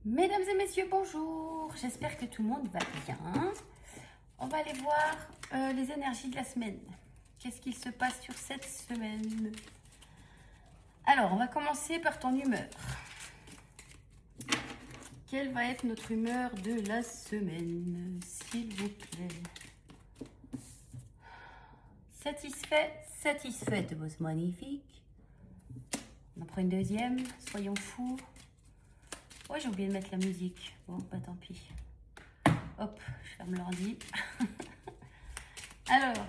Mesdames et messieurs, bonjour. J'espère que tout le monde va bien. On va aller voir les énergies de la semaine. Qu'est-ce qu'il se passe sur cette semaine? Alors, on va commencer par ton humeur. Quelle va être notre humeur de la semaine, s'il vous plaît? Satisfait, satisfaite, boss magnifique. On en prend une deuxième, soyons fous. Ouais, j'ai oublié de mettre la musique. Bon, bah tant pis. Hop, je ferme l'ordi. Alors,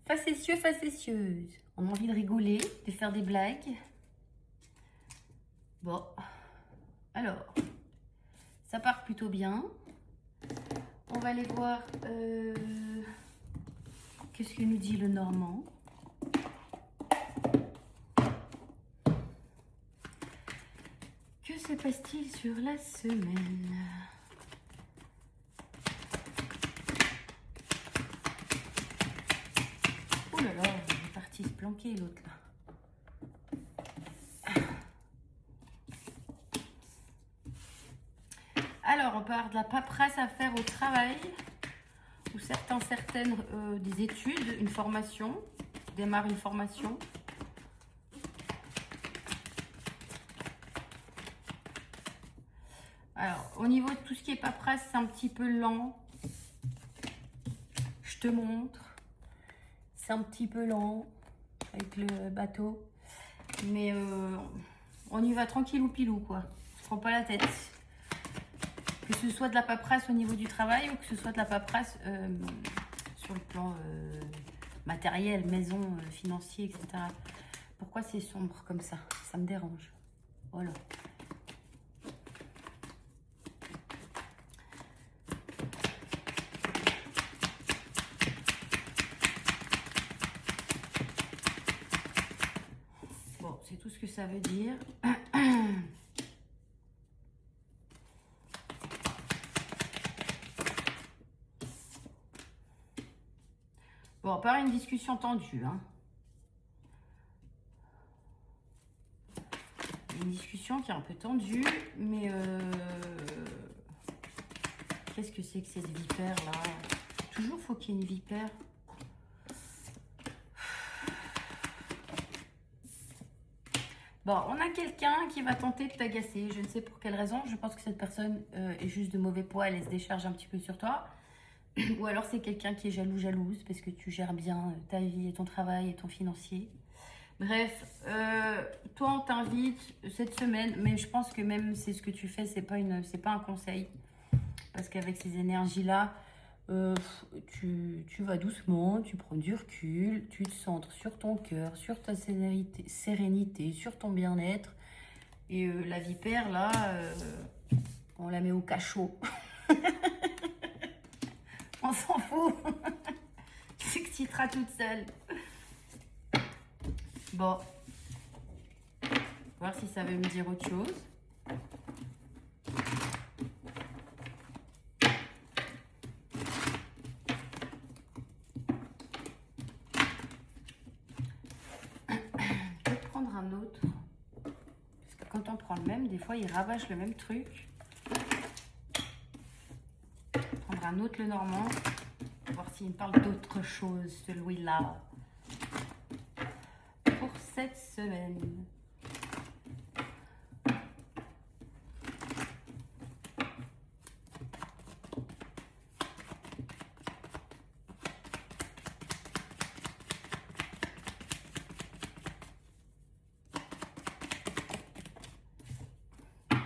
facétieux, facétieuse. On a envie de rigoler, de faire des blagues. Bon, alors, ça part plutôt bien. On va aller voir qu'est-ce que nous dit le Normand. Que se passe-t-il sur la semaine? Oh là là, il est parti se planquer l'autre là. Alors, on part de la paperasse à faire au travail, ou certaines des études, une formation, démarre une formation. Alors, au niveau de tout ce qui est paperasse, c'est un petit peu lent. Je te montre. C'est un petit peu lent avec le bateau. Mais on y va tranquillou pilou, quoi. On se prend pas la tête. Que ce soit de la paperasse au niveau du travail ou que ce soit de la paperasse sur le plan matériel, maison, financier, etc. Pourquoi c'est sombre comme ça? Ça me dérange. Voilà. Bon, c'est tout ce que ça veut dire. Bon, pas une discussion tendue, hein. Une discussion qui est un peu tendue, mais qu'est-ce que c'est que cette vipère là? Toujours faut qu'il y ait une vipère. Bon, on a quelqu'un qui va tenter de t'agacer. Je ne sais pour quelle raison. Je pense que cette personne est juste de mauvais poil. Elle se décharge un petit peu sur toi. Ou alors c'est quelqu'un qui est jaloux, jalouse, parce que tu gères bien ta vie et ton travail et ton financier. Bref, toi on t'invite cette semaine, mais je pense que même c'est ce que tu fais, c'est pas un conseil. Parce qu'avec ces énergies-là, tu vas doucement, tu prends du recul, tu te centres sur ton cœur, sur ta sérénité, sur ton bien-être. Et la vipère, là, on la met au cachot. On s'en fout. Tu s'excitera toute seule. Bon. Voir si ça veut me dire autre chose. Je vais prendre un autre. Parce que quand on prend le même, des fois, il rabâche le même truc. Prendre un autre, le Normand. Voir s'il me parle d'autre chose, celui-là. Pour cette semaine.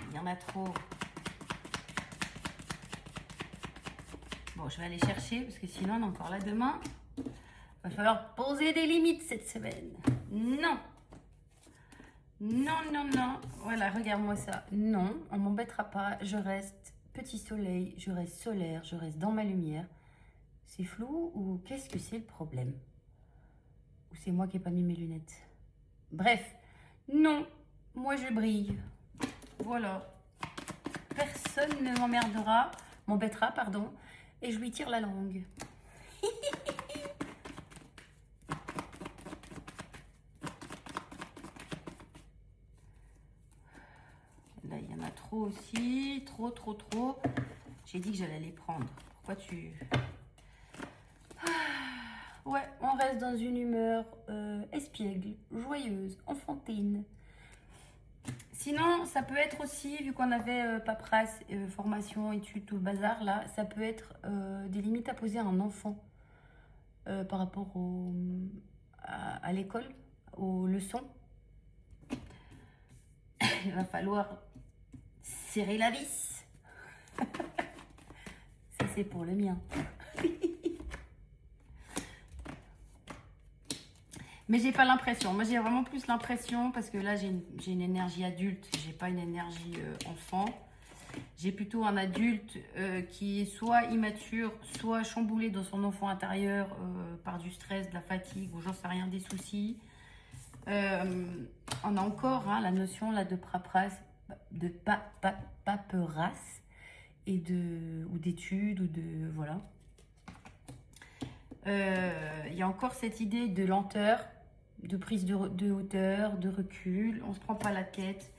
Il y en a trop. Bon, je vais aller chercher parce que sinon on est encore là demain. Va falloir poser des limites cette semaine. Non. Non, non, non. Voilà, regarde-moi ça. Non, on m'embêtera pas. Je reste petit soleil, je reste solaire, je reste dans ma lumière. C'est flou ou qu'est-ce que c'est le problème? Ou c'est moi qui n'ai pas mis mes lunettes? Bref, non, moi je brille. Voilà. Personne ne m'embêtera, pardon, et je lui tire la langue. trop aussi. Trop, trop, trop. J'ai dit que j'allais les prendre. Pourquoi tu... Ouais, on reste dans une humeur espiègle, joyeuse, enfantine. Sinon, ça peut être aussi, vu qu'on avait paperasse, formation, études, tout le bazar, là, ça peut être des limites à poser à un enfant par rapport à l'école, aux leçons. Il va falloir serrer la vis. Ça, c'est pour le mien. Mais j'ai pas l'impression. Moi, j'ai vraiment plus l'impression, parce que là, j'ai une énergie adulte, j'ai pas une énergie enfant. J'ai plutôt un adulte qui est soit immature, soit chamboulé dans son enfant intérieur par du stress, de la fatigue, ou j'en sais rien, des soucis. On a encore hein, la notion là de paperasse, de paperasse et ou d'études, ou de... Voilà. Il y a encore cette idée de lenteur, de prise de hauteur, de recul. On ne se prend pas la tête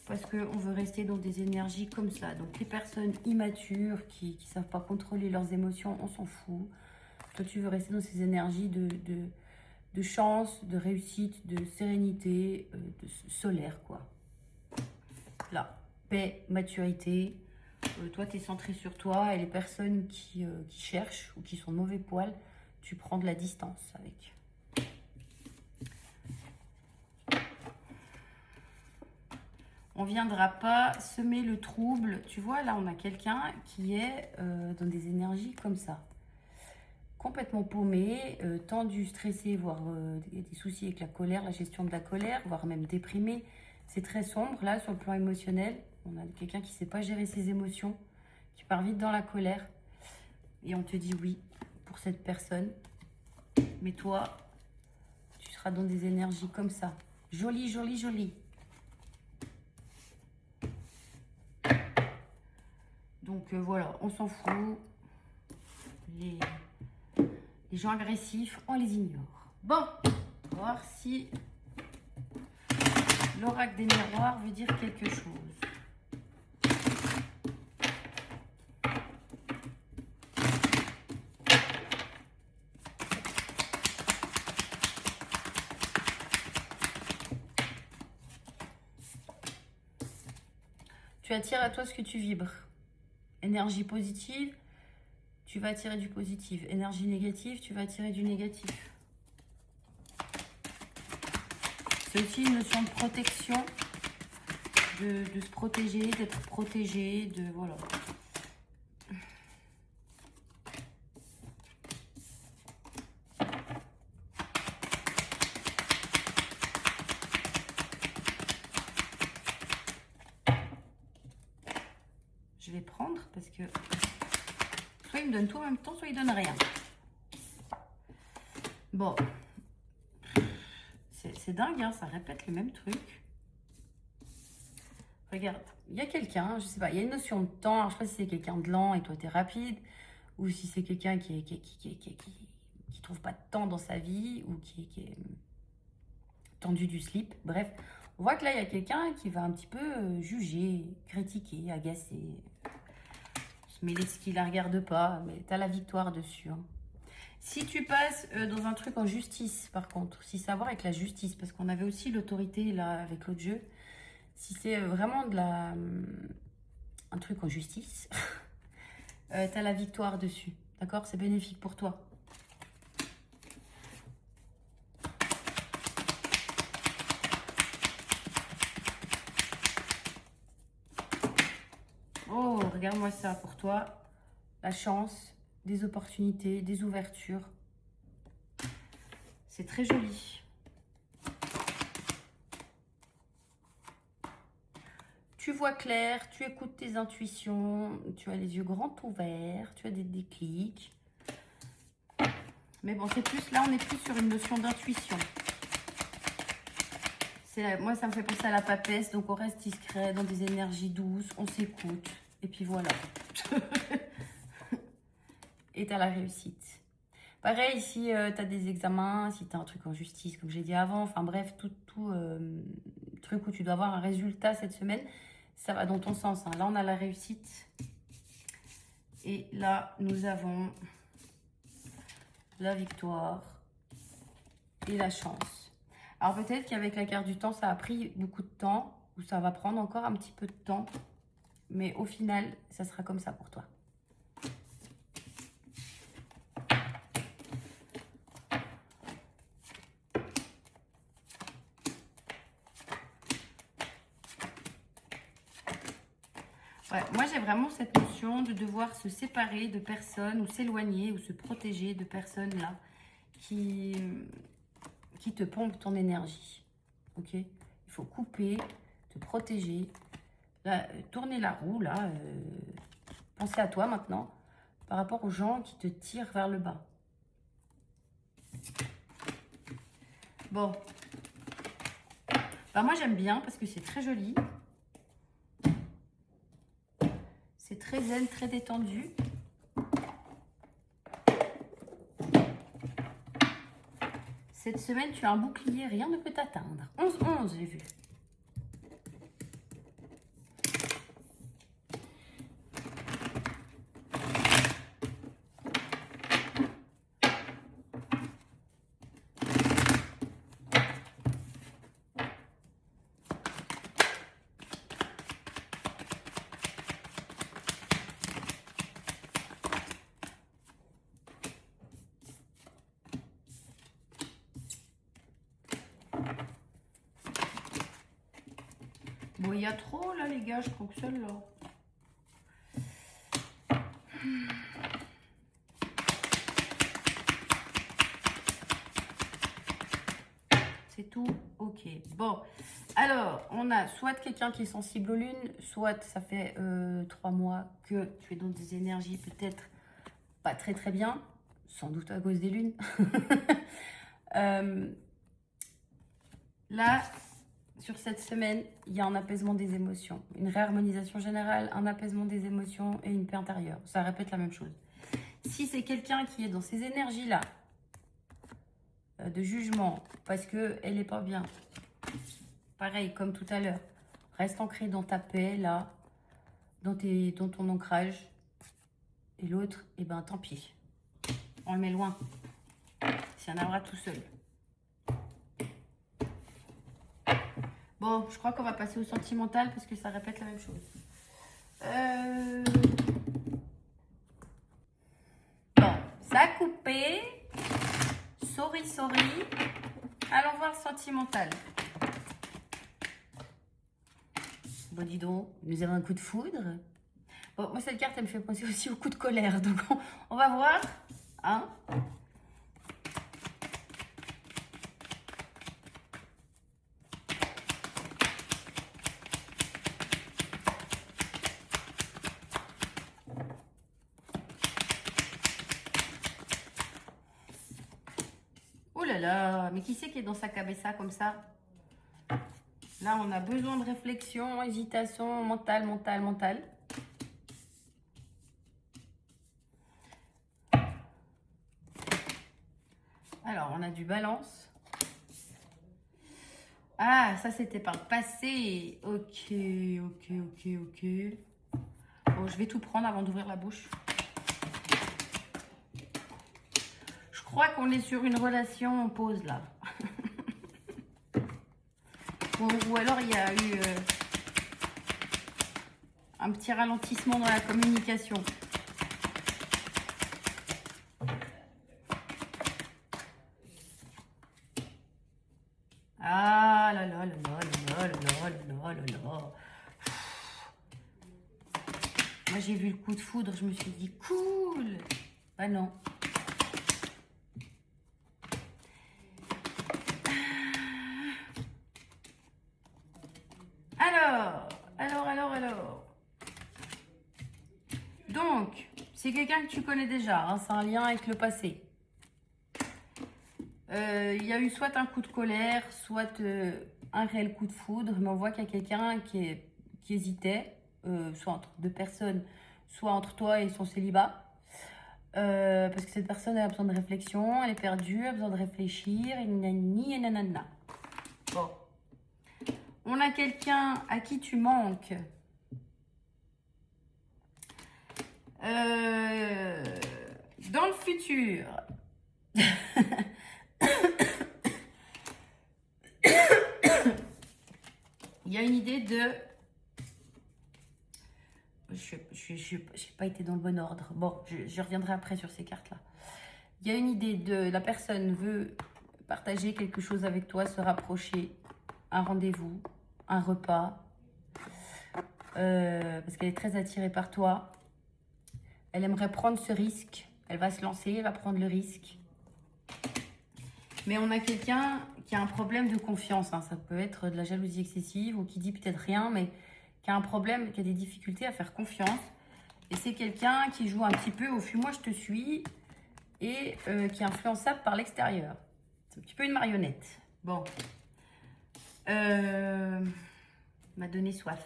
parce qu'on veut rester dans des énergies comme ça. Donc les personnes immatures qui ne savent pas contrôler leurs émotions, on s'en fout. Toi, tu veux rester dans ces énergies de chance, de réussite, de sérénité, de solaire, quoi. Là, paix, maturité. Toi, tu es centré sur toi, et les personnes qui cherchent ou qui sont de mauvais poil, tu prends de la distance avec. On ne viendra pas semer le trouble. Tu vois, là, on a quelqu'un qui est dans des énergies comme ça. Complètement paumé, tendu, stressé, voire des soucis avec la colère, la gestion de la colère, voire même déprimé. C'est très sombre, là, sur le plan émotionnel. On a quelqu'un qui ne sait pas gérer ses émotions, qui part vite dans la colère. Et on te dit oui pour cette personne. Mais toi, tu seras dans des énergies comme ça. Jolie, jolie, jolie. Donc voilà, on s'en fout. Les gens agressifs, on les ignore. Bon, on va voir si l'oracle des miroirs veut dire quelque chose. Tu attires à toi ce que tu vibres. Énergie positive, tu vas attirer du positif. Énergie négative, tu vas attirer du négatif. C'est aussi une notion de protection, de se protéger, d'être protégé, de... Voilà. Je vais prendre parce que soit il me donne tout en même temps, soit il donne rien. Bon. C'est dingue, hein, ça répète le même truc. Regarde, il y a quelqu'un, je sais pas, il y a une notion de temps. Alors, je sais pas si c'est quelqu'un de lent et toi t'es rapide, ou si c'est quelqu'un qui trouve pas de temps dans sa vie, ou qui est tendu du slip. Bref, on voit que là il y a quelqu'un qui va un petit peu juger, critiquer, agacer, se mêler de ce qui la regarde pas, mais t'as la victoire dessus. Hein. Si tu passes dans un truc en justice, par contre, si ça a à voir avec la justice, parce qu'on avait aussi l'autorité là avec l'autre jeu, si c'est vraiment un truc en justice, tu as la victoire dessus, d'accord? C'est bénéfique pour toi. Oh, regarde-moi ça pour toi. La chance, des opportunités, des ouvertures. C'est très joli. Tu vois clair, tu écoutes tes intuitions, tu as les yeux grands ouverts, tu as des déclics. Mais bon, c'est plus, là on est plus sur une notion d'intuition. Moi ça me fait penser à la papesse, donc on reste discret, dans des énergies douces, on s'écoute, et puis voilà. Et t'as la réussite. Pareil, si tu as des examens, si tu as un truc en justice, comme j'ai dit avant, enfin bref, tout truc où tu dois avoir un résultat cette semaine, ça va dans ton sens. Hein. Là, on a la réussite. Et là, nous avons la victoire et la chance. Alors, peut-être qu'avec la carte du temps, ça a pris beaucoup de temps, ou ça va prendre encore un petit peu de temps. Mais au final, ça sera comme ça pour toi. Ouais, moi, j'ai vraiment cette notion de devoir se séparer de personnes ou s'éloigner ou se protéger de personnes là qui te pompent ton énergie. Ok? Il faut couper, te protéger, là, tourner la roue là. Pensez à toi maintenant par rapport aux gens qui te tirent vers le bas. Bon. Bah, moi, j'aime bien parce que c'est très joli. C'est très zen, très détendu. Cette semaine, tu as un bouclier, rien ne peut t'atteindre. 11-11, j'ai vu. Bon, il y a trop là, les gars, je crois que seul là. C'est tout ok. Bon, alors, on a soit quelqu'un qui est sensible aux lunes, soit ça fait 3 mois que tu es dans des énergies peut-être pas très très bien, sans doute à cause des lunes. Là, sur cette semaine, il y a un apaisement des émotions, une réharmonisation générale, un apaisement des émotions et une paix intérieure. Ça répète la même chose. Si c'est quelqu'un qui est dans ces énergies-là, de jugement, parce qu'elle n'est pas bien, pareil, comme tout à l'heure, reste ancré dans ta paix, là, dans ton ancrage. Et l'autre, eh ben, tant pis. On le met loin. C'est un arbre tout seul. Bon, je crois qu'on va passer au sentimental parce que ça répète la même chose. Bon, ça a coupé. Sorry, sorry. Allons voir le sentimental. Bon, dis donc, nous avons un coup de foudre. Bon, moi, cette carte, elle me fait penser aussi au coup de colère. Donc, on va voir. Hein? Oh là là, mais qui c'est qui est dans sa cabessa comme ça? Là, on a besoin de réflexion, hésitation, mental. Alors, on a du balance. Ah, ça, c'était par le passé. Ok. Bon, je vais tout prendre avant d'ouvrir la bouche. Je crois qu'on est sur une relation en pause, là. Ou alors, il y a eu un petit ralentissement dans la communication. Ah là là là là là là là là là. Moi, j'ai vu le coup de foudre, je me suis dit, cool. Bah non. Alors. Donc, c'est quelqu'un que tu connais déjà, hein, c'est un lien avec le passé. Il y a eu soit un coup de colère, soit un réel coup de foudre, mais on voit qu'il y a quelqu'un qui hésitait, soit entre deux personnes, soit entre toi et son célibat. Parce que cette personne a besoin de réflexion, elle est perdue, elle a besoin de réfléchir, et nanana. Bon. On a quelqu'un à qui tu manques, Euh, Dans le futur, il y a une idée de... Je n'ai pas été dans le bon ordre. Bon, je reviendrai après sur ces cartes-là. Il y a une idée de... La personne veut partager quelque chose avec toi, se rapprocher, un rendez-vous, un repas, parce qu'elle est très attirée par toi. Elle aimerait prendre ce risque. Elle va se lancer, elle va prendre le risque. Mais on a quelqu'un qui a un problème de confiance. Hein. Ça peut être de la jalousie excessive ou qui dit peut-être rien, mais qui a un problème, qui a des difficultés à faire confiance. Et c'est quelqu'un qui joue un petit peu au fuis-moi, je te suis et qui est influençable par l'extérieur. C'est un petit peu une marionnette. Bon. M'a donné soif.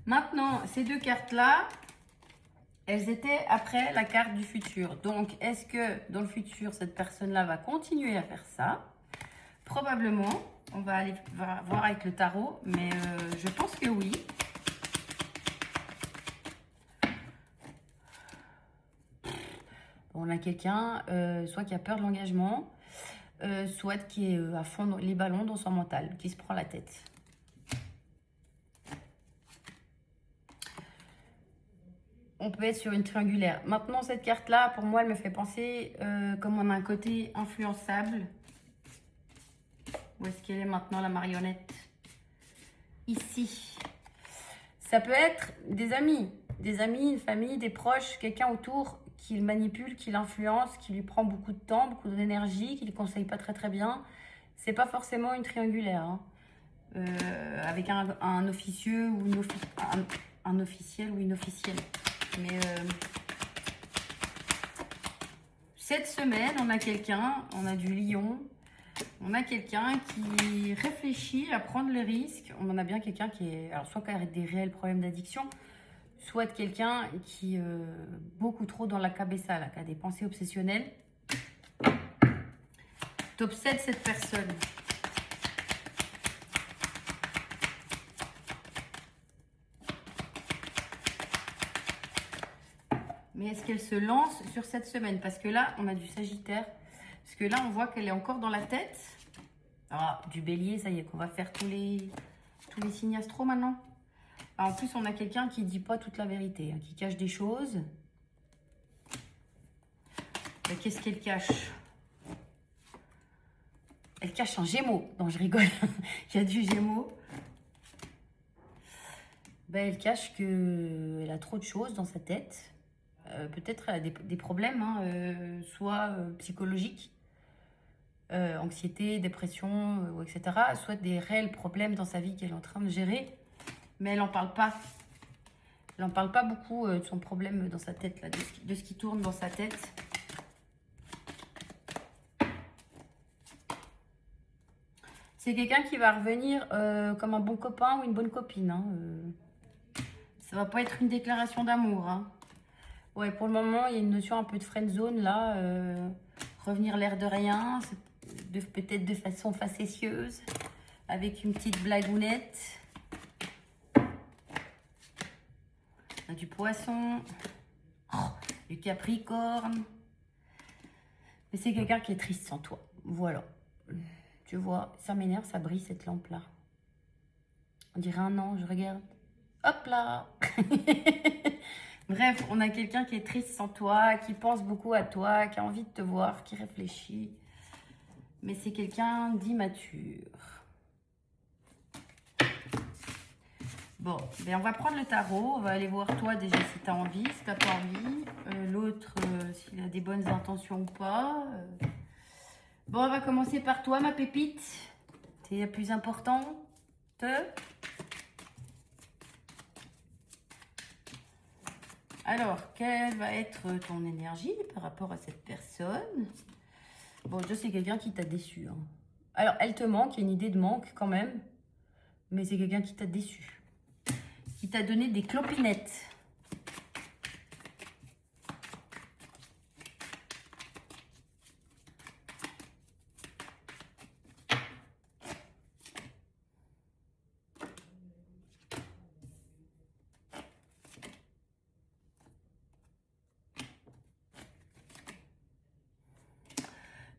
Maintenant, ces deux cartes-là, elles étaient après la carte du futur. Donc, est-ce que dans le futur, cette personne-là va continuer à faire ça? Probablement. On va aller voir avec le tarot, mais je pense que oui. On a quelqu'un, soit qui a peur de l'engagement, soit qui est à fond les ballons dans son mental, qui se prend la tête. On peut être sur une triangulaire. Maintenant, cette carte-là, pour moi, elle me fait penser comme on a un côté influençable. Où est-ce qu'elle est maintenant, la marionnette? Ici. Ça peut être des amis, une famille, des proches, quelqu'un autour qui le manipule, qui l'influence, qui lui prend beaucoup de temps, beaucoup d'énergie, qui ne le conseille pas très très bien. C'est pas forcément une triangulaire. Hein. Avec un officieux ou un officiel ou une officielle. Mais cette semaine, on a quelqu'un, on a du lion, on a quelqu'un qui réfléchit à prendre le risque. On en a bien quelqu'un qui est, alors soit qui a des réels problèmes d'addiction, soit quelqu'un qui est beaucoup trop dans la cabessa, là, qui a des pensées obsessionnelles. T'obsèdes cette personne. Mais est-ce qu'elle se lance sur cette semaine? Parce que là, on a du Sagittaire. Parce que là, on voit qu'elle est encore dans la tête. Ah, du Bélier, ça y est, qu'on va faire tous les signes astro maintenant. Alors, en plus, on a quelqu'un qui ne dit pas toute la vérité, hein, qui cache des choses. Qu'est-ce qu'elle cache? Elle cache un Gémeaux. Non, je rigole. Il y a du Gémeaux. Ben, elle cache qu'elle a trop de choses dans sa tête. Peut-être elle a des problèmes, hein, soit psychologiques, anxiété, dépression, etc. Soit des réels problèmes dans sa vie qu'elle est en train de gérer, mais elle n'en parle pas. Elle n'en parle pas beaucoup de son problème dans sa tête, là, de ce qui tourne dans sa tête. C'est quelqu'un qui va revenir comme un bon copain ou une bonne copine. Hein, ça va pas être une déclaration d'amour. Hein. Ouais, pour le moment, il y a une notion un peu de friend zone là. Revenir l'air de rien, peut-être de façon facétieuse, avec une petite blagounette. On a du poisson, du capricorne. Mais c'est quelqu'un qui est triste sans toi. Voilà. Tu vois, ça m'énerve, ça brille cette lampe-là. On dirait un ange, regarde. Hop là. Bref, on a quelqu'un qui est triste sans toi, qui pense beaucoup à toi, qui a envie de te voir, qui réfléchit. Mais c'est quelqu'un d'immature. Bon, ben on va prendre le tarot. On va aller voir toi déjà si tu as envie, si tu n'as pas envie. L'autre, s'il a des bonnes intentions ou pas. Bon, on va commencer par toi, ma pépite. C'est la plus importante. Alors, quelle va être ton énergie par rapport à cette personne? Bon, déjà, c'est quelqu'un qui t'a déçu. Hein. Alors, elle te manque, il y a une idée de manque quand même. Mais c'est quelqu'un qui t'a déçu. Qui t'a donné des clopinettes.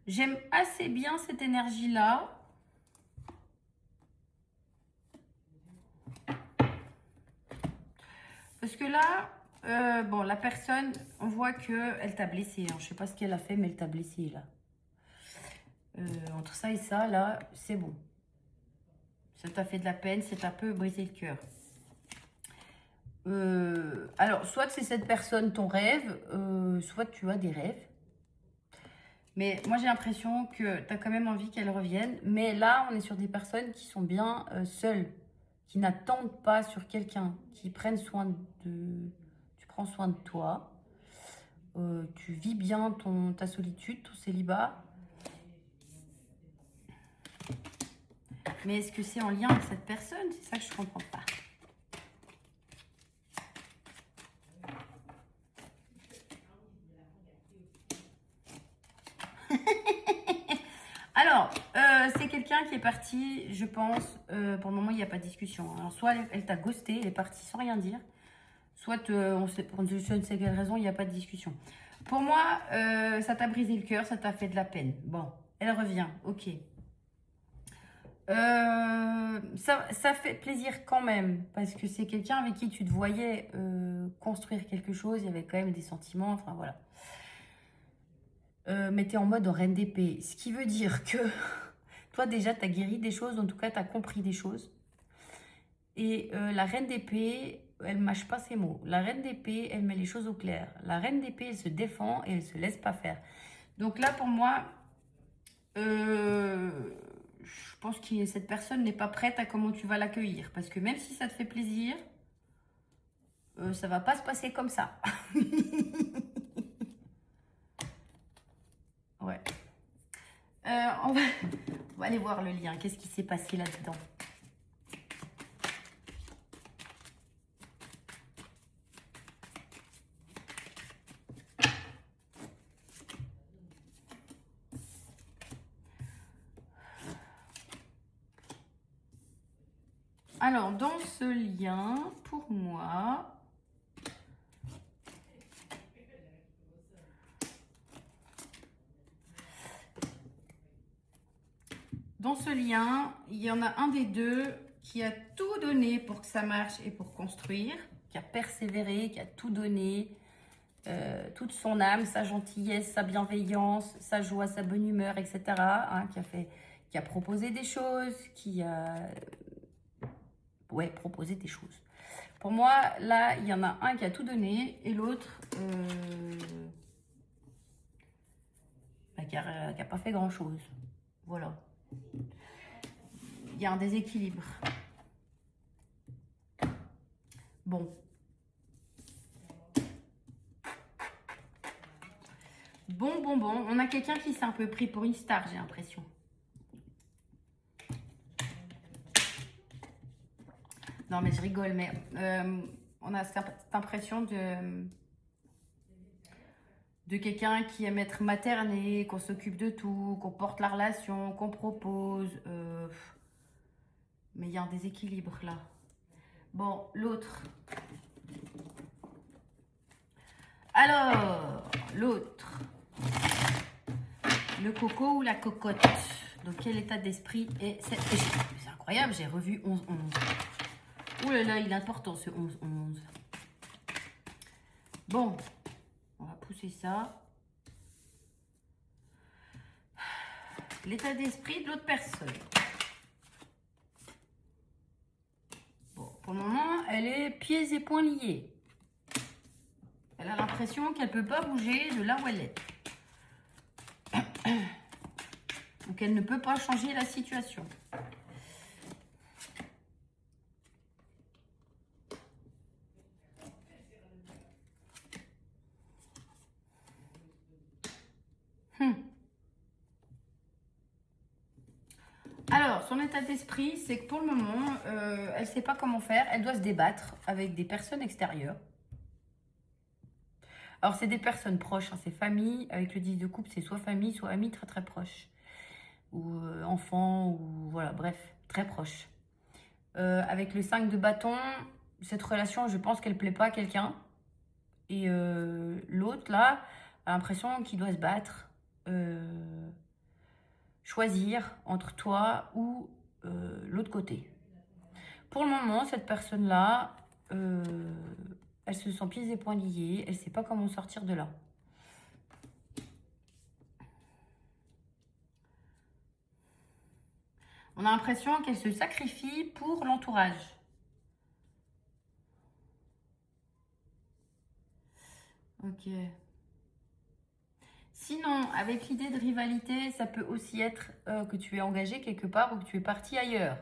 J'aime assez bien cette énergie-là. Parce que là, bon, la personne, on voit qu'elle t'a blessé. Hein. Je sais pas ce qu'elle a fait, mais elle t'a blessé, là. Entre ça et ça, là, c'est bon. Ça t'a fait de la peine, c'est un peu brisé le cœur. Alors, soit c'est cette personne ton rêve, soit tu as des rêves. Mais moi, j'ai l'impression que tu as quand même envie qu'elle revienne. Mais là, on est sur des personnes qui sont bien seules, qui n'attendent pas sur quelqu'un, qui prennent soin de... Tu prends soin de toi. Tu vis bien ta solitude, ton célibat. Mais est-ce que c'est en lien avec cette personne? C'est ça que je ne comprends pas. Alors, c'est quelqu'un qui est parti, je pense, pour le moment, il n'y a pas de discussion. Alors, soit elle t'a ghosté, elle est partie sans rien dire, soit, on sait, pour je ne sais quelle raison, il n'y a pas de discussion. Pour moi, ça t'a brisé le cœur, ça t'a fait de la peine. Bon, elle revient, ok. Ça fait plaisir quand même, parce que c'est quelqu'un avec qui tu te voyais construire quelque chose, il y avait quand même des sentiments, enfin voilà. Mais tu es en mode reine d'épée, ce qui veut dire que toi déjà tu as guéri des choses, en tout cas tu as compris des choses. Et la reine d'épée, elle mâche pas ses mots. La reine d'épée, elle met les choses au clair. La reine d'épée, elle se défend et elle se laisse pas faire. Donc là pour moi, je pense que cette personne n'est pas prête à comment tu vas l'accueillir. Parce que même si ça te fait plaisir, ça va pas se passer comme ça. Ouais. On va aller voir le lien. Qu'est-ce qui s'est passé là-dedans? Alors, dans ce lien, pour moi, dans ce lien, il y en a un des deux qui a tout donné pour que ça marche et pour construire, qui a persévéré, qui a tout donné, toute son âme, sa gentillesse, sa bienveillance, sa joie, sa bonne humeur, etc. Hein, qui a proposé des choses, qui a proposé des choses. Pour moi, là, il y en a un qui a tout donné et l'autre qui n'a pas fait grand-chose. Voilà. Il y a un déséquilibre. Bon. Bon. On a quelqu'un qui s'est un peu pris pour une star, j'ai l'impression. Non, mais je rigole, mais on a cette impression de quelqu'un qui aime être materné, qu'on s'occupe de tout, qu'on porte la relation, qu'on propose. Mais il y a un déséquilibre là. Bon, l'autre. Alors, l'autre. Le coco ou la cocotte? Dans quel état d'esprit est cette... C'est incroyable, j'ai revu 11-11. Ouh là là, il est important ce 11-11. Bon, on va pousser ça. L'état d'esprit de l'autre personne. Bon, pour le moment, elle est pieds et poings liés. Elle a l'impression qu'elle ne peut pas bouger de là où elle est. Ou qu'elle ne peut pas changer la situation. Alors, son état d'esprit, c'est que pour le moment, elle ne sait pas comment faire. Elle doit se débattre avec des personnes extérieures. Alors, c'est des personnes proches, hein, c'est famille. Avec le 10 de coupe, c'est soit famille, soit amis très très proches. Ou enfants, ou voilà, bref, très proches. Avec le 5 de bâton, cette relation, je pense qu'elle ne plaît pas à quelqu'un. Et l'autre, là, a l'impression qu'il doit se battre. choisir entre toi ou l'autre côté. Pour le moment, cette personne-là, elle se sent pieds et poings liés. Elle ne sait pas comment sortir de là. On a l'impression qu'elle se sacrifie pour l'entourage. Ok. Sinon, avec l'idée de rivalité, ça peut aussi être que tu es engagé quelque part ou que tu es parti ailleurs.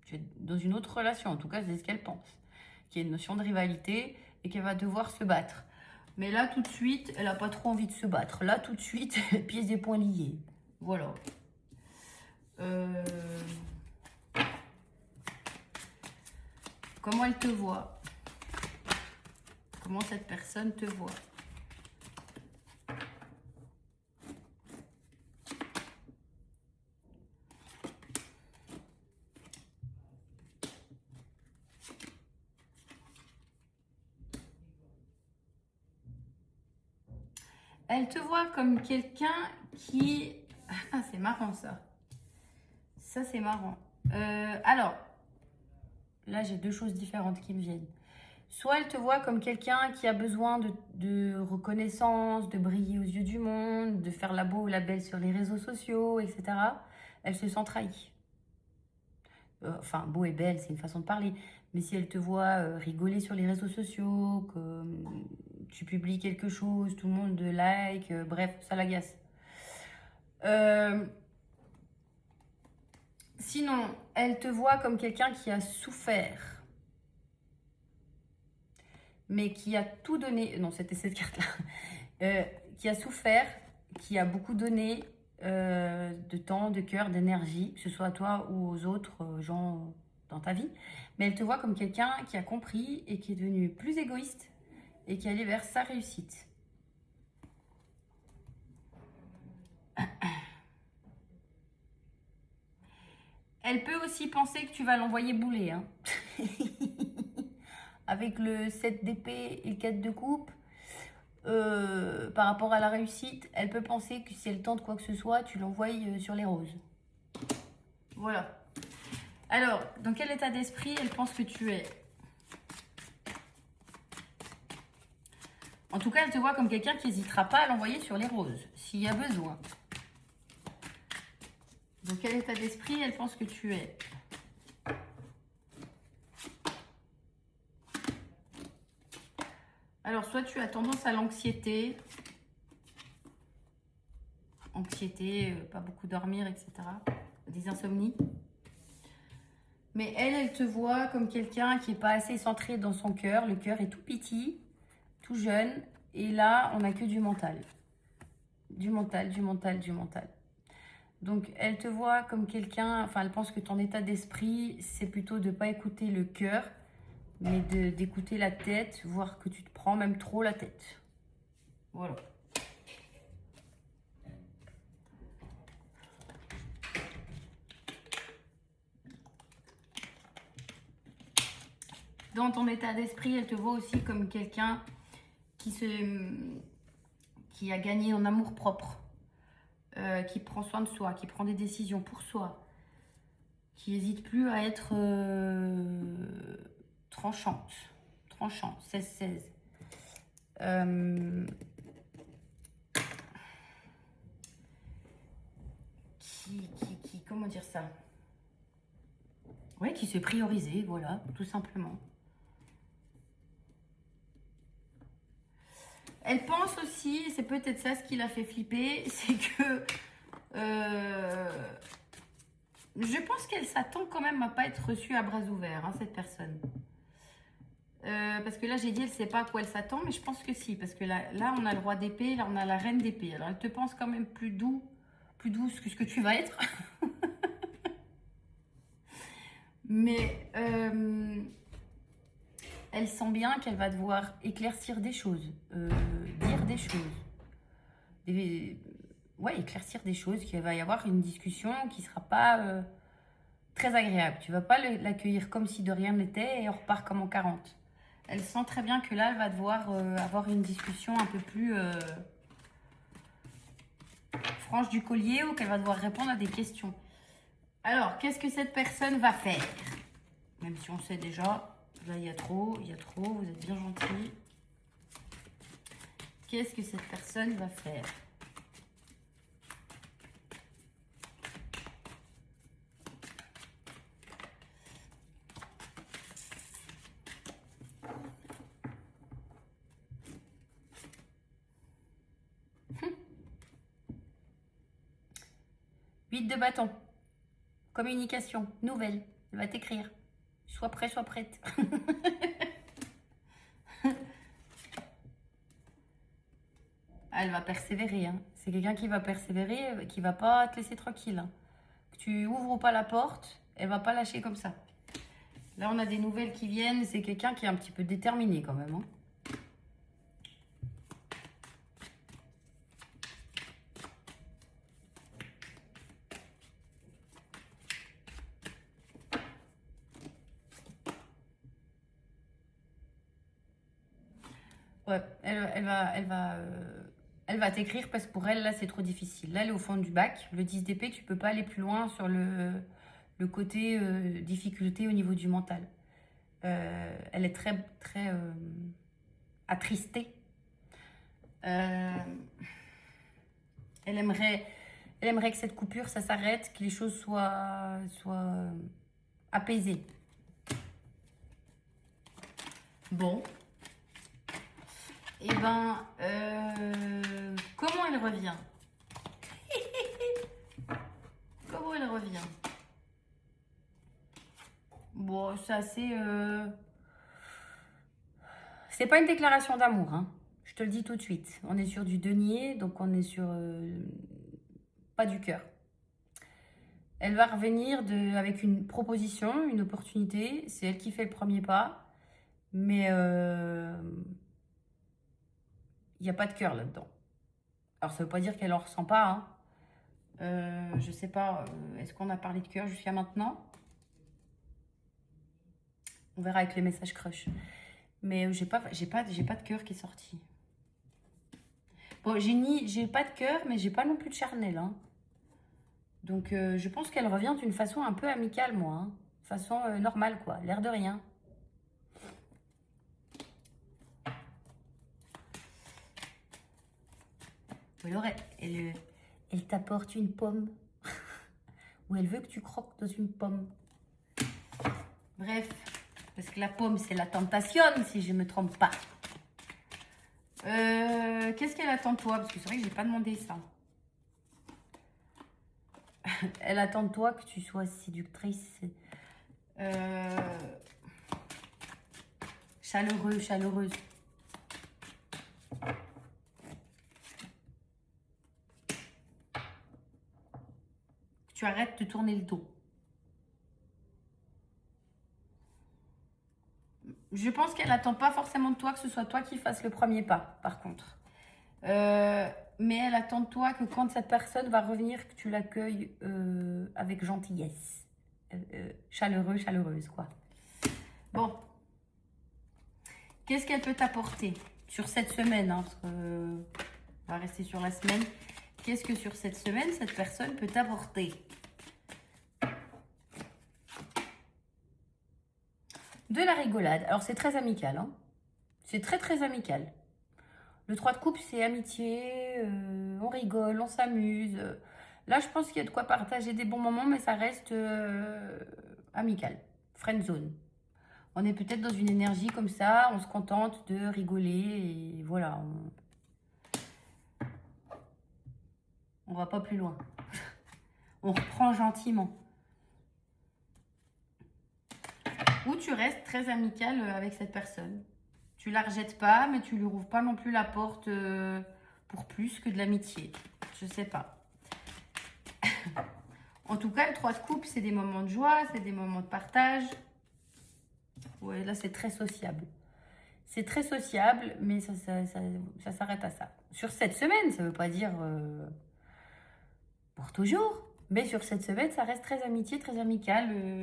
Tu es dans une autre relation, en tout cas, c'est ce qu'elle pense. Qu'il y a une notion de rivalité et qu'elle va devoir se battre. Mais là, tout de suite, elle n'a pas trop envie de se battre. Là, tout de suite, pieds et poings liés. Voilà. Comment elle te voit? Comment cette personne te voit? Elle te voit comme quelqu'un qui... Ah, c'est marrant ça. Ça, c'est marrant. Alors, là, j'ai deux choses différentes qui me viennent. Soit elle te voit comme quelqu'un qui a besoin de reconnaissance, de briller aux yeux du monde, de faire la beau ou la belle sur les réseaux sociaux, etc. Elle se sent trahie. Enfin, beau et belle, c'est une façon de parler. Mais si elle te voit rigoler sur les réseaux sociaux, que tu publies quelque chose, tout le monde like, bref, ça l'agace. Sinon, elle te voit comme quelqu'un qui a souffert, mais qui a tout donné. Non, c'était cette carte-là. Qui a souffert, qui a beaucoup donné de temps, de cœur, d'énergie, que ce soit à toi ou aux autres gens dans ta vie. Mais elle te voit comme quelqu'un qui a compris et qui est devenu plus égoïste et qui allait vers sa réussite. Elle peut aussi penser que tu vas l'envoyer bouler. Hein. Avec le 7 d'épée et le 4 de coupe, par rapport à la réussite, elle peut penser que si elle tente quoi que ce soit, tu l'envoies sur les roses. Voilà. Alors, dans quel état d'esprit elle pense que tu es? En tout cas, elle te voit comme quelqu'un qui n'hésitera pas à l'envoyer sur les roses, s'il y a besoin. Dans quel état d'esprit elle pense que tu es? Alors, soit tu as tendance à l'anxiété, pas beaucoup dormir, etc. Des insomnies. Mais elle te voit comme quelqu'un qui n'est pas assez centré dans son cœur. Le cœur est tout petit, tout jeune. Et là, on n'a que du mental. Du mental, du mental, du mental. Donc, elle te voit comme quelqu'un... Enfin, elle pense que ton état d'esprit, c'est plutôt de ne pas écouter le cœur, mais d'écouter la tête, voire que tu te prends même trop la tête. Voilà. Dans ton état d'esprit, elle te voit aussi comme quelqu'un qui a gagné en amour propre, qui prend soin de soi, qui prend des décisions pour soi, qui n'hésite plus à être tranchante, 16-16. Comment dire ça? Oui, qui se priorisait, voilà, tout simplement. Elle pense aussi, c'est peut-être ça ce qui l'a fait flipper, c'est que je pense qu'elle s'attend quand même à pas être reçue à bras ouverts, hein, cette personne. Parce que là, j'ai dit, elle ne sait pas à quoi elle s'attend, mais je pense que si. Parce que là, on a le roi d'épée, là, on a la reine d'épée. Alors, elle te pense quand même plus douce que ce que tu vas être. Mais elle sent bien qu'elle va devoir éclaircir des choses, dire des choses. Ouais, éclaircir des choses, qu'il va y avoir une discussion qui ne sera pas très agréable. Tu ne vas pas l'accueillir comme si de rien n'était et on repart comme en 40. Elle sent très bien que là, elle va devoir avoir une discussion un peu plus frange du collier ou qu'elle va devoir répondre à des questions. Alors, qu'est-ce que cette personne va faire? Même si on sait déjà, là il y a trop, vous êtes bien gentil. Qu'est-ce que cette personne va faire? Huit de bâton. Communication, nouvelle. Elle va t'écrire. Sois prêt, sois prête. Elle va persévérer. Hein. C'est quelqu'un qui va persévérer, qui va pas te laisser tranquille. Hein. Que tu ouvres ou pas la porte, elle va pas lâcher comme ça. Là, on a des nouvelles qui viennent. C'est quelqu'un qui est un petit peu déterminé quand même. Hein. Ouais, elle va t'écrire parce que pour elle, là, c'est trop difficile. Là, elle est au fond du bac. Le 10 d'épée, tu peux pas aller plus loin sur le côté difficulté au niveau du mental. Elle est très, très attristée. Elle aimerait que cette coupure, ça s'arrête, que les choses soient apaisées. Bon. Et ben, comment elle revient? Comment elle revient? Bon, c'est assez... C'est pas une déclaration d'amour, hein. Je te le dis tout de suite. On est sur du denier, donc on est sur... pas du cœur. Elle va revenir avec une proposition, une opportunité. C'est elle qui fait le premier pas. Mais il n'y a pas de cœur là-dedans. Alors, ça ne veut pas dire qu'elle en ressent pas. Hein. Je sais pas. Est-ce qu'on a parlé de cœur jusqu'à maintenant? On verra avec les messages crush. Mais j'ai pas de cœur qui est sorti. Bon, j'ai pas de cœur, mais j'ai pas non plus de charnel. Hein. Donc, je pense qu'elle revient d'une façon un peu amicale, moi. Hein. Façon normale, quoi. L'air de rien. Ou alors, elle t'apporte une pomme. Ou elle veut que tu croques dans une pomme. Bref, parce que la pomme, c'est la tentation, si je ne me trompe pas. Qu'est-ce qu'elle attend de toi? Parce que c'est vrai que j'ai pas demandé ça. Elle attend de toi que tu sois séductrice. Chaleureuse. Tu arrêtes de tourner le dos. Je pense qu'elle n'attend pas forcément de toi que ce soit toi qui fasses le premier pas, par contre. Mais elle attend de toi que quand cette personne va revenir, que tu l'accueilles avec gentillesse. Chaleureuse, quoi. Bon. Qu'est-ce qu'elle peut t'apporter sur cette semaine, hein, parce que, on va rester sur la semaine. Qu'est-ce que sur cette semaine, cette personne peut t'apporter? De la rigolade. Alors, c'est très amical. Hein. C'est très, très amical. Le 3 de coupe, c'est amitié. On rigole, on s'amuse. Là, je pense qu'il y a de quoi partager des bons moments, mais ça reste amical. Friend zone. On est peut-être dans une énergie comme ça. On se contente de rigoler. Et voilà. On va pas plus loin. On reprend gentiment. Ou tu restes très amical avec cette personne. Tu la rejettes pas, mais tu lui rouvres pas non plus la porte pour plus que de l'amitié. Je sais pas. En tout cas, le 3 de coupe, c'est des moments de joie, c'est des moments de partage. Ouais, là, c'est très sociable. C'est très sociable, mais ça s'arrête à ça. Sur cette semaine, ça veut pas dire pour toujours. Mais sur cette semaine, ça reste très amitié, très amical,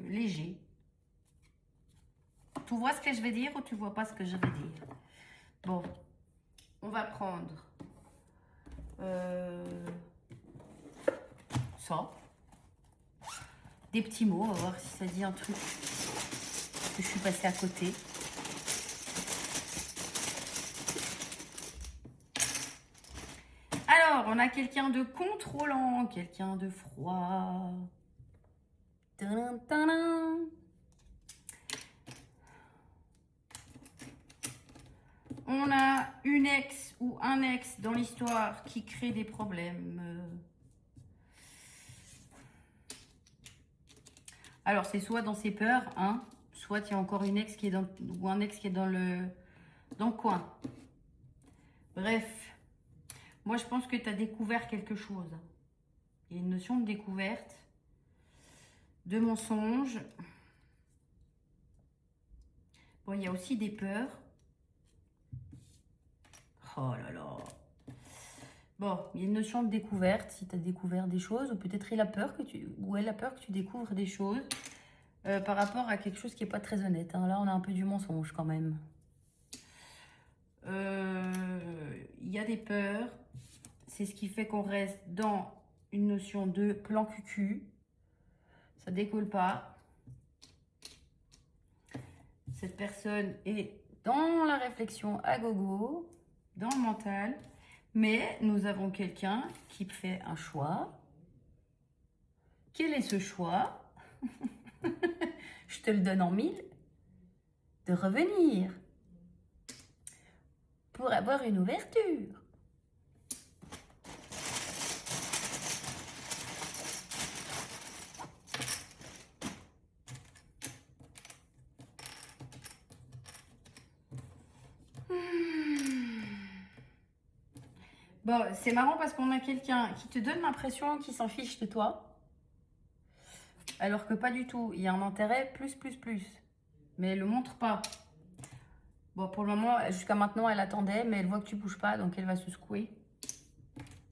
léger. Tu vois ce que je vais dire ou tu vois pas ce que je vais dire? Bon, on va prendre ça. Des petits mots, on va voir si ça dit un truc que je suis passée à côté. Alors, on a quelqu'un de contrôlant, quelqu'un de froid. Tadam, tadam. On a une ex ou un ex dans l'histoire qui crée des problèmes. Alors, c'est soit dans ses peurs, hein, soit il y a encore une ex qui est dans, ou un ex qui est dans le coin. Bref, moi, je pense que tu as découvert quelque chose. Il y a une notion de découverte, de mensonge. Bon, il y a aussi des peurs. Oh là là. Bon, il y a une notion de découverte, si tu as découvert des choses, ou peut-être il a peur que ou elle a peur que tu découvres des choses par rapport à quelque chose qui n'est pas très honnête. Hein. Là, on a un peu du mensonge quand même. Il y a des peurs. C'est ce qui fait qu'on reste dans une notion de plan cucu. Ça décolle pas. Cette personne est dans la réflexion à gogo, dans le mental. Mais nous avons quelqu'un qui fait un choix. Quel est ce choix? Je te le donne en mille. De revenir. Pour avoir une ouverture. Bon, c'est marrant parce qu'on a quelqu'un qui te donne l'impression qu'il s'en fiche de toi. Alors que pas du tout. Il y a un intérêt plus. Mais elle ne le montre pas. Bon, pour le moment, jusqu'à maintenant, elle attendait, mais elle voit que tu bouges pas, donc elle va se secouer.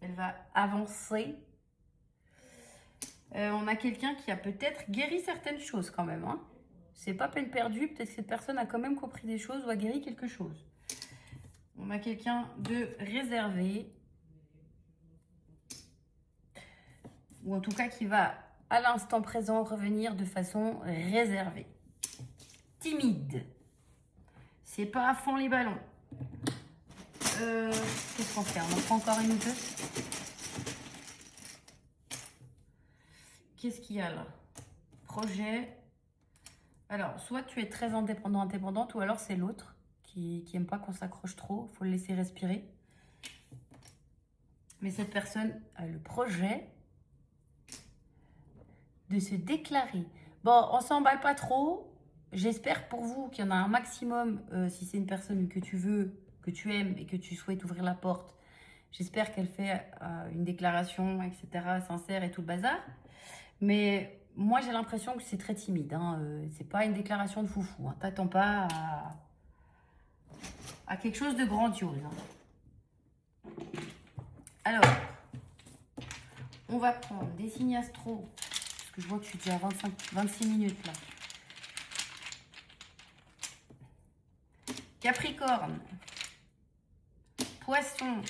Elle va avancer. On a quelqu'un qui a peut-être guéri certaines choses quand même. Hein. C'est pas peine perdue. Peut-être que cette personne a quand même compris des choses ou a guéri quelque chose. On a quelqu'un de réservé. Ou en tout cas qui va à l'instant présent revenir de façon réservée. Timide. C'est pas à fond les ballons. Qu'est-ce qu'on fait? On en prend encore une ou deux. Qu'est-ce qu'il y a là? Projet. Alors, soit tu es très indépendante, ou alors c'est l'autre qui n'aime pas qu'on s'accroche trop. Il faut le laisser respirer. Mais cette personne a le projet de se déclarer. Bon, on s'emballe pas trop. J'espère pour vous qu'il y en a un maximum, si c'est une personne que tu veux, que tu aimes et que tu souhaites ouvrir la porte. J'espère qu'elle fait une déclaration, etc., sincère et tout le bazar. Mais moi, j'ai l'impression que c'est très timide. Hein. C'est pas une déclaration de foufou. Hein. T'attends pas à quelque chose de grandiose. Hein. Alors, on va prendre des signes astro. Parce que je vois que je suis déjà à 26 minutes là. Capricorne, Poisson,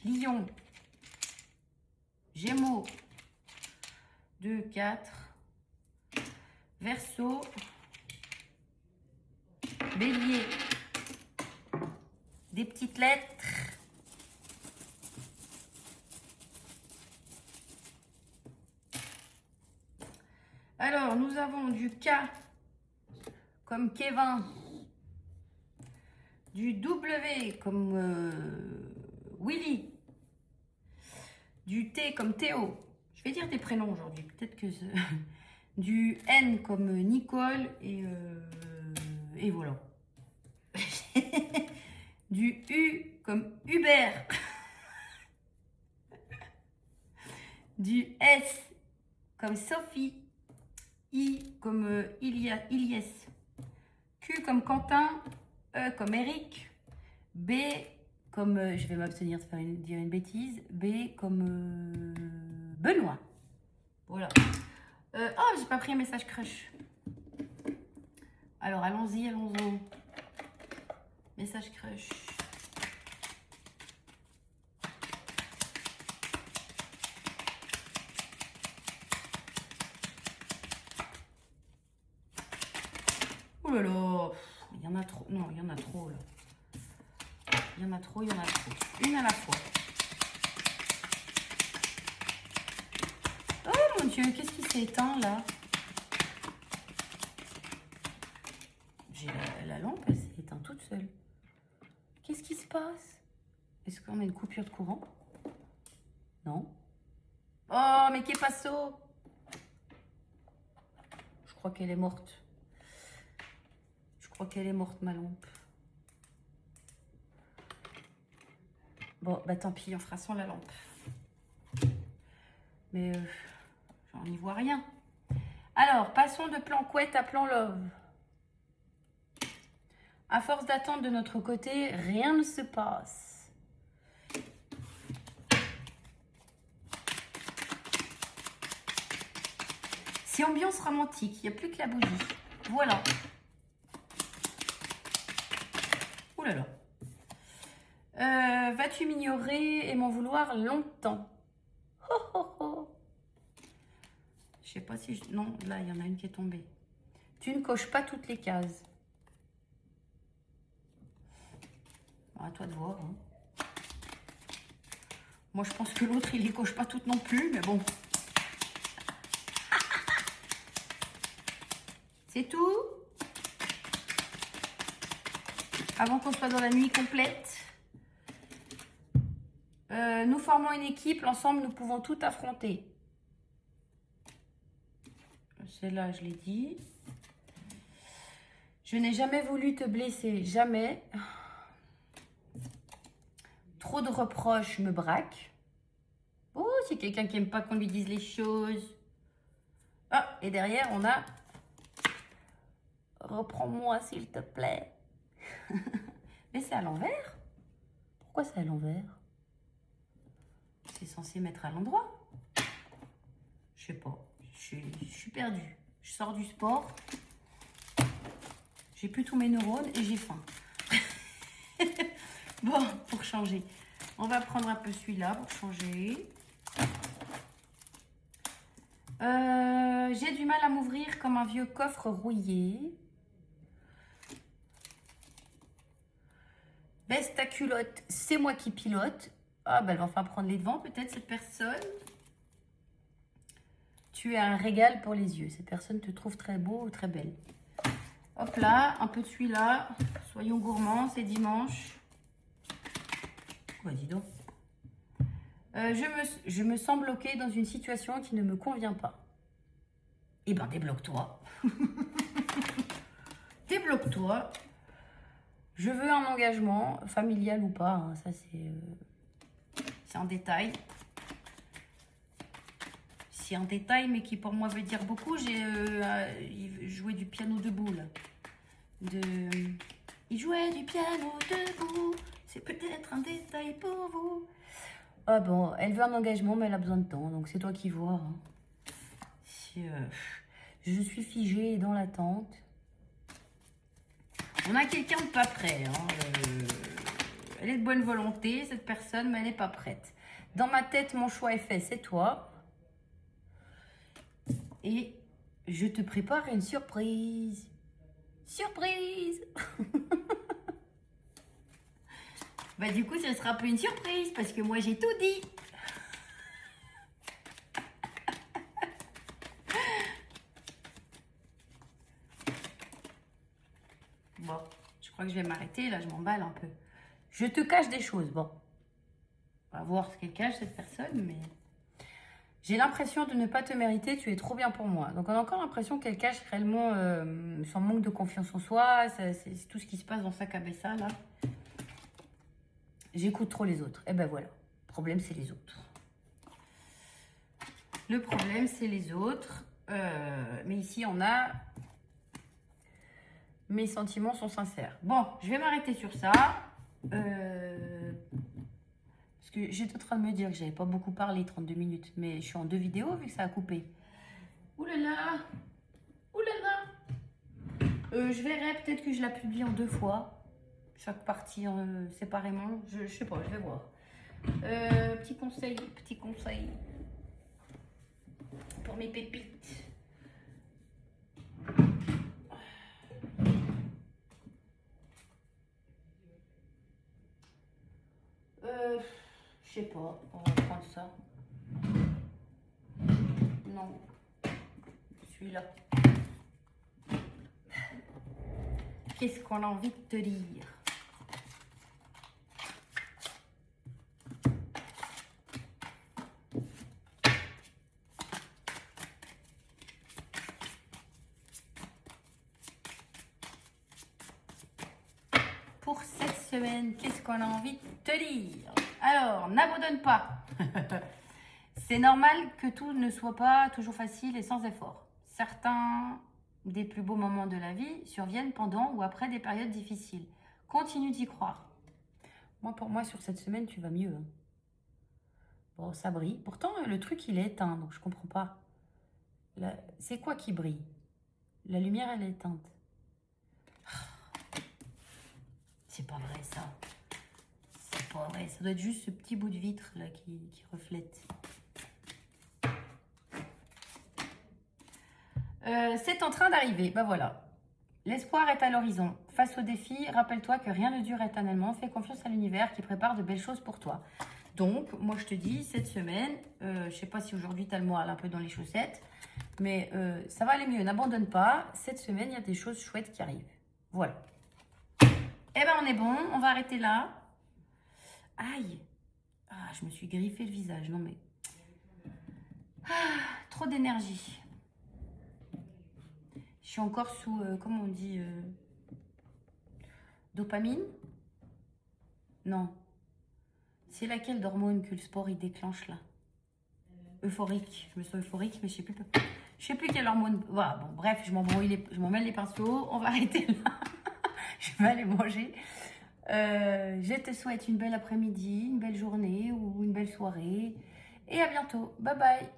Lion, Gémeaux, 2, 4, Verseau, Bélier, des petites lettres, alors nous avons du K comme Kevin, du W comme Willy, du T comme Théo. Je vais dire des prénoms aujourd'hui, peut-être que du N comme Nicole et voilà. Du U comme Hubert. Du S comme Sophie. I comme Ilyes. Q comme Quentin. E comme Eric. B comme, je vais m'abstenir de dire une bêtise. B comme Benoît. Voilà. Oh, j'ai pas pris un message crush. Alors, allons-y. Message crush. là là. Il y en a trop. Non, il y en a trop là. Il y en a trop, il y en a trop. Une à la fois. Oh mon Dieu, qu'est-ce qui s'est éteint là? J'ai la lampe, elle s'est éteinte toute seule. Qu'est-ce qui se passe? Est-ce qu'on a une coupure de courant? Non. Oh, mais qu'est passo? Je crois qu'elle est morte. Je crois qu'elle est morte, ma lampe. Bon, bah tant pis, on fera sans la lampe. Mais j'en n'y vois rien. Alors, passons de plan couette à plan love. À force d'attendre de notre côté, rien ne se passe. C'est ambiance romantique, il n'y a plus que la bougie. Voilà. Ouh là là. Vas-tu m'ignorer et m'en vouloir longtemps? Oh, oh, oh. Je sais pas si... Non, là, il y en a une qui est tombée. Tu ne coches pas toutes les cases. Bon, à toi de voir. Hein. Moi, je pense que l'autre, il les coche pas toutes non plus, mais bon. C'est tout. Avant qu'on soit dans la nuit complète. Nous formons une équipe. Ensemble, nous pouvons tout affronter. Celle-là, je l'ai dit. Je n'ai jamais voulu te blesser. Jamais. Trop de reproches me braquent. Oh, c'est quelqu'un qui n'aime pas qu'on lui dise les choses. Ah, et derrière, on a... Reprends-moi, s'il te plaît. Mais c'est à l'envers. Pourquoi c'est à l'envers? C'est censé mettre à l'endroit. Je sais pas. Je suis perdue. Je sors du sport. J'ai plus tous mes neurones et j'ai faim. Bon, pour changer. On va prendre un peu celui-là pour changer. J'ai du mal à m'ouvrir comme un vieux coffre rouillé. Baisse ta culotte, c'est moi qui pilote. Ah, ben elle va enfin prendre les devants, peut-être, cette personne. Tu es un régal pour les yeux. Cette personne te trouve très beau ou très belle. Hop là, un peu de celui-là. Soyons gourmands, c'est dimanche. Ouais, dis donc. Je me sens bloquée dans une situation qui ne me convient pas. Eh ben, débloque-toi. Débloque-toi. Je veux un engagement, familial ou pas. Hein, ça, c'est un détail. C'est un détail, mais qui pour moi veut dire beaucoup. J'ai joué du piano debout, là. Il jouait du piano debout. C'est peut-être un détail pour vous. Ah bon, elle veut un engagement, mais elle a besoin de temps. Donc c'est toi qui vois. Hein. Je suis figée dans l'attente. On a quelqu'un de pas prêt. Hein. Elle est de bonne volonté, cette personne, mais elle n'est pas prête. Dans ma tête, mon choix est fait, c'est toi. Et je te prépare une surprise. Surprise. Bah du coup, ce sera un peu une surprise, parce que moi, j'ai tout dit. Bon, je crois que je vais m'arrêter. Là, je m'emballe un peu. Je te cache des choses. Bon, on va voir ce qu'elle cache, cette personne. Mais j'ai l'impression de ne pas te mériter. Tu es trop bien pour moi. Donc, on a encore l'impression qu'elle cache réellement son manque de confiance en soi. C'est tout ce qui se passe dans sa cabessa, là. J'écoute trop les autres. Et ben voilà. Le problème, c'est les autres. Le problème, c'est les autres. Mais ici, on a... Mes sentiments sont sincères. Bon, je vais m'arrêter sur ça. Parce que j'étais en train de me dire que j'avais pas beaucoup parlé, 32 minutes. Mais je suis en 2 vidéos vu que ça a coupé. Ouh là là. Ouh là là. Je verrai, peut-être que je la publie en 2 fois. Chaque partie séparément. Je sais pas, je vais voir. Petit conseil pour mes pépites. Je sais pas, on va prendre ça. Non, celui-là. Qu'est-ce qu'on a envie de te dire? Pour cette semaine, qu'est-ce qu'on a envie de te dire? Alors, n'abandonne pas. C'est normal que tout ne soit pas toujours facile et sans effort. Certains des plus beaux moments de la vie surviennent pendant ou après des périodes difficiles. Continue d'y croire. Pour moi, sur cette semaine, tu vas mieux. Hein. Bon, ça brille. Pourtant, le truc, il est éteint, donc je comprends pas. C'est quoi qui brille? La lumière, elle est éteinte. C'est pas vrai, ça. C'est pas vrai. Ça doit être juste ce petit bout de vitre, là, qui reflète. C'est en train d'arriver, ben voilà. L'espoir est à l'horizon. Face au défi, rappelle-toi que rien ne dure éternellement. Fais confiance à l'univers qui prépare de belles choses pour toi. Donc, moi je te dis, cette semaine, je sais pas si aujourd'hui tu as le moral un peu dans les chaussettes, mais ça va aller mieux, n'abandonne pas. Cette semaine, il y a des choses chouettes qui arrivent. Voilà. Eh ben on est bon, on va arrêter là. Aïe. Ah, je me suis griffé le visage, non mais... Ah, trop d'énergie. Je suis encore sous, comment on dit, dopamine? Non. C'est laquelle d'hormone que le sport il déclenche là? Euphorique. Je me sens euphorique, mais je sais plus quelle hormone. Voilà, bon, bref, je m'en mêle les pinceaux. On va arrêter là. Je vais aller manger. Je te souhaite une belle après-midi, une belle journée ou une belle soirée. Et à bientôt. Bye bye.